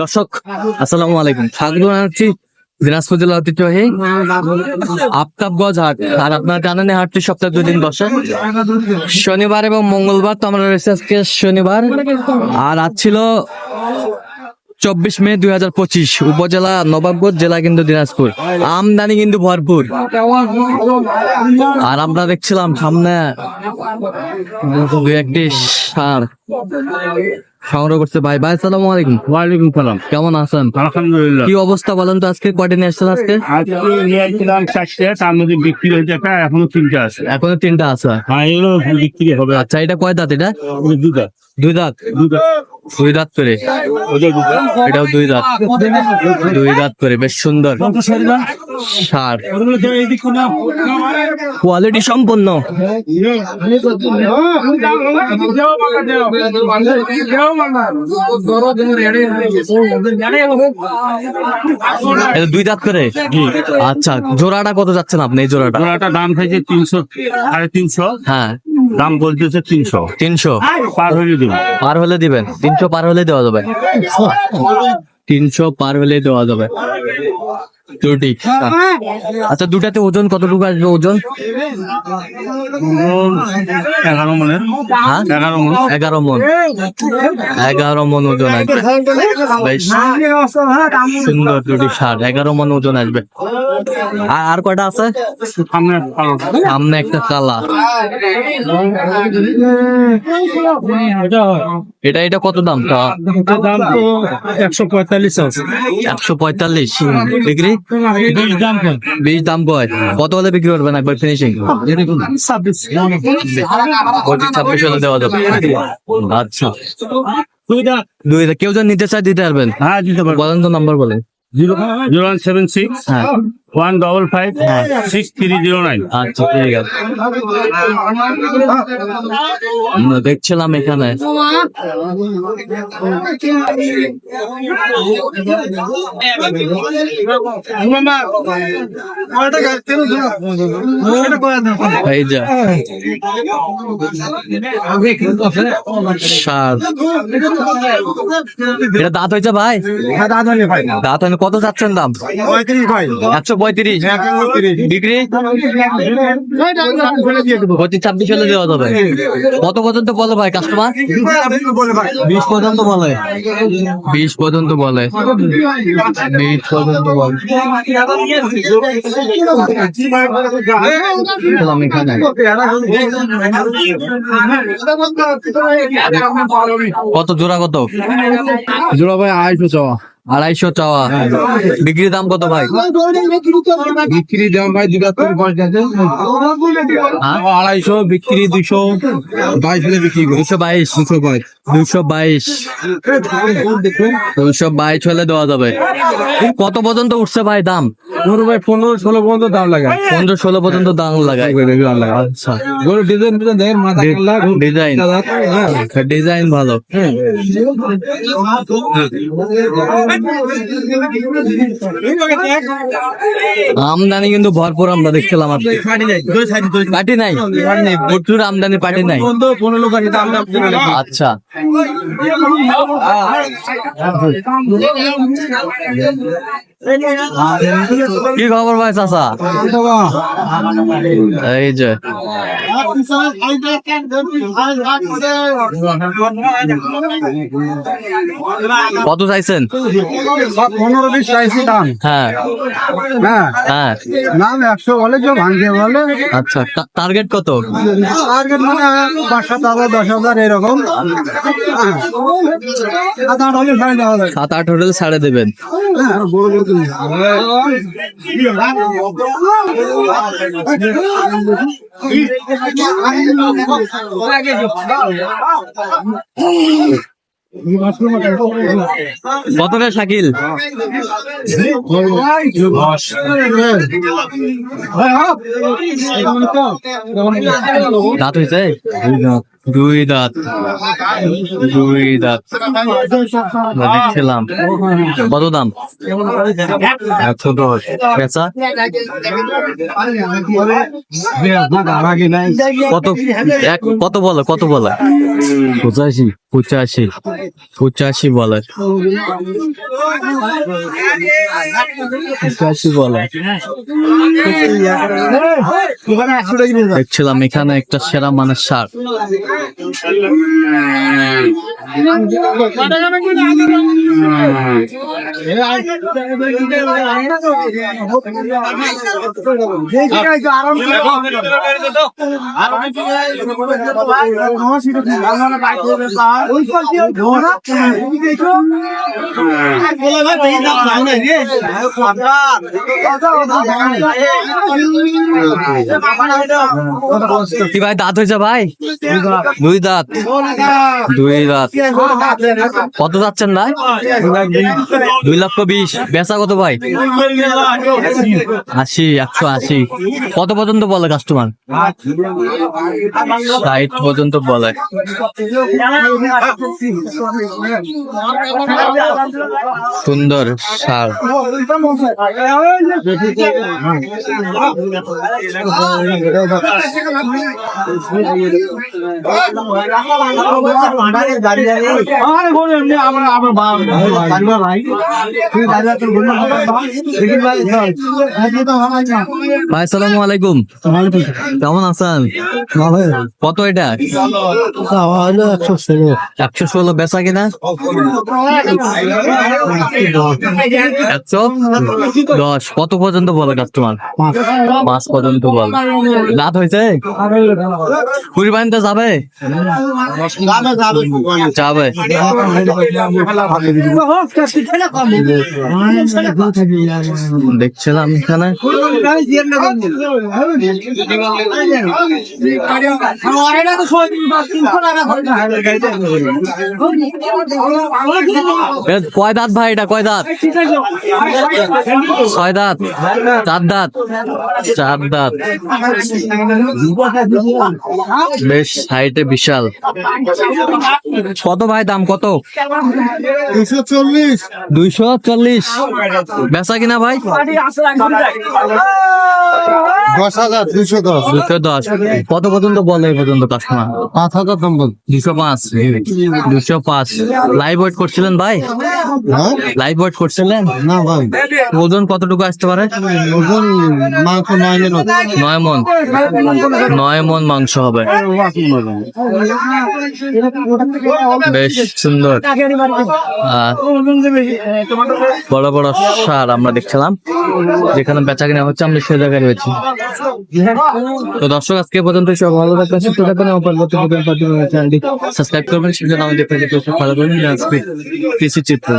দর্শক আসসালামু আলাইকুম, স্বাগত জানাচ্ছি দিনাজপুর জেলা ঐতিহ্যবাহী আফতাবগঞ্জ হাট। আর আপনারা জানেন এই হাটটি সপ্তাহে 2 দিন বসে, শনিবার এবং মঙ্গলবার। তো আমরা রয়েছে আজকে শনিবার, আর আজ ছিল 24 মে 2025, উপজেলা নবাবগঞ্জ, জেলা কিন্তু দিনাজপুর। আমদানি কিন্তু ভরপুর। আর আমরা দেখছিলাম সামনে 2-1টি ষাঁড় সংগ্রহ করছে ভাই। ভাই আসসালামু আলাইকুম। ওয়ালাইকুম সালাম। কেমন আছেন? আলহামদুলিল্লাহ। কি অবস্থা বলেন তো, আজকে কয়টা নিয়ে আসছেন? আজকে নিয়ে আসছিলাম 4টে, তার মধ্যে বিক্রি হয়েছে একটা, এখনো 3টে আছে। এখনো 3টা আছে। হ্যাঁ, এগুলো বিক্রি হবে। আচ্ছা, এটা কয় দাঁত? এটা 2 দাঁত। 2 দাঁত। 2 দাঁত করে। এটাও 2 দাঁত। 2 দাঁত করে, বেশ সুন্দর ষাঁড়, কোয়ালিটি সম্পন্ন। এটা 2 দাঁত করে। আচ্ছা, জোড়াটা কত যাচ্ছেন আপনি? এই জোড়াটা দাম খাইছে 300, 350। হ্যাঁ, দাম বলতেছে 300। 300 পার হয়ে দিবেন। পার হলে দিবেন? 300 পার হলে দেওয়া যাবে। 300 পার হলে দেওয়া যাবে। দুটি। আচ্ছা, দুটাতে ওজন কতটুকু আসবে? ওজন 11 মনের। হ্যাঁ, 11 মন। 11 মন। 11 মন ওজন আসবে। বেশ সুন্দর দুটি ষাঁড়, 11 মন ওজন আসবে। আর কয়টা আছে? সামনে একটা কালা। এটা কত দাম? দাম তো 145 আছে। 145 বিক্রি? 20 দাম কম। 20 দাম কয়? কত হলে বিক্রি করবেন একবার ফিনিশিং? 26 হলে দেওয়া যাবে। আচ্ছা, 2 দাঁত। কেউ যদি নিতে চায় দিতে পারবেন? হ্যাঁ, দিতে পারবো। বলেন তো, নাম্বার বলেন। 0176 হ্যাঁ 155 6309। আচ্ছা, ঠিক আছে। আমরা দেখছিলাম এখানে এই যে ষাঁড়। এটা দাঁত হয়েছে ভাই? দাঁত হয়নি। কত চাচ্ছেন দাম? 135। বিক্রি 26 হলে দেওয়া যাবে। কত পর্যন্ত বলে ভাই কাস্টমার? 20 পর্যন্ত বলে। 20 পর্যন্ত বলে। 20 পর্যন্ত বলে। কত জোড়া? কত জোড়া ভাই 250 চাওয়া। 250 চাওয়া। বিক্রির দাম কত ভাই? বিক্রি দাম ভাই 250, বিক্রি 222 হলে বিক্রি করি। 222 হলে দেওয়া যাবে। কত পর্যন্ত উঠছে ভাই দাম? ভাই 15-16 পর্যন্ত দাম লাগায়। 15-16 পর্যন্ত দাম লাগায়। আচ্ছা, গরু ডিজাইন ডিজাইন ভালো। আমদানি কিন্তু ভরপুর আমরা দেখছিলাম। পার্টি নাই, প্রচুর আমদানি, পার্টি নাই। আচ্ছা, কি খবর ভাই চাচা? এই যে কত চাইছেন? 15-20 চাইছি দাম। হ্যাঁ হ্যাঁ, নাম 100 বলে, যে ভাঙতে বলে। আচ্ছা, টার্গেট কত? টার্গেট মানে 5-7 হাজার, 10,000 এরকম। 7-8 হলে ছাড়ে দেওয়া যায়। 7-8 হলে ছাড়ে দেবেন। কত রে শাকিল? দাঁত হয়েছে? দুই দাঁত আমরা দেখছিলাম। কত দাম? 110। বেচা কত বলে? 85 বলে। 85 বলে। দেখছিলাম এখানে একটা সেরা মানের সার। কি ভাই দাঁত হয়েছে ভাই? দুই দাঁত। কত যাচ্ছেন ভাই? 2,20,000। বেচা কত ভাই? 180। কত পর্যন্ত বলে কাস্টমার? 60 পর্যন্ত বলে। সুন্দর সার। ভাই আসসালামু আলাইকুম। কেমন আছেন? কত এটা? 116। বেচা কিনা 110। কত পর্যন্ত বলে কাস্টমার? 5 পর্যন্ত বলে। দাঁত হয়েছে? কুরবানিতে যাবে? দেখছিলাম এখানে কয় দাঁত ভাই? এটা কয় দাঁত? 6 দাঁত। 4 দাঁত। বেশ হাইটে বিশাল। কত ভাই দাম কত? 240। বেচা কিনা ভাই? 210। কত পর্যন্ত বলে এই পর্যন্ত কাস্টমার? 5,000 দাম বল। 205। লাইভ ওয়েট করছিলেন ভাই? লাইভ ওয়েট করছিলেন না ভাই? ওজন কতটুকু আসতে পারে? ওজন মাংস 9 মণ মাংস হবে। বেশ সুন্দর বড় বড় সার আমরা দেখছিলাম, যেখানে বেচা কিনা হচ্ছে আমরা সে জায়গায় রয়েছি। তো দর্শক আজকে পর্যন্ত সব ভালো থাকবেন, সুস্থ থাকবেন, সাবস্ক্রাইব করবেন, সেজন্য আমাদের পেজে ভালো করবেন। কৃষি চিত্র।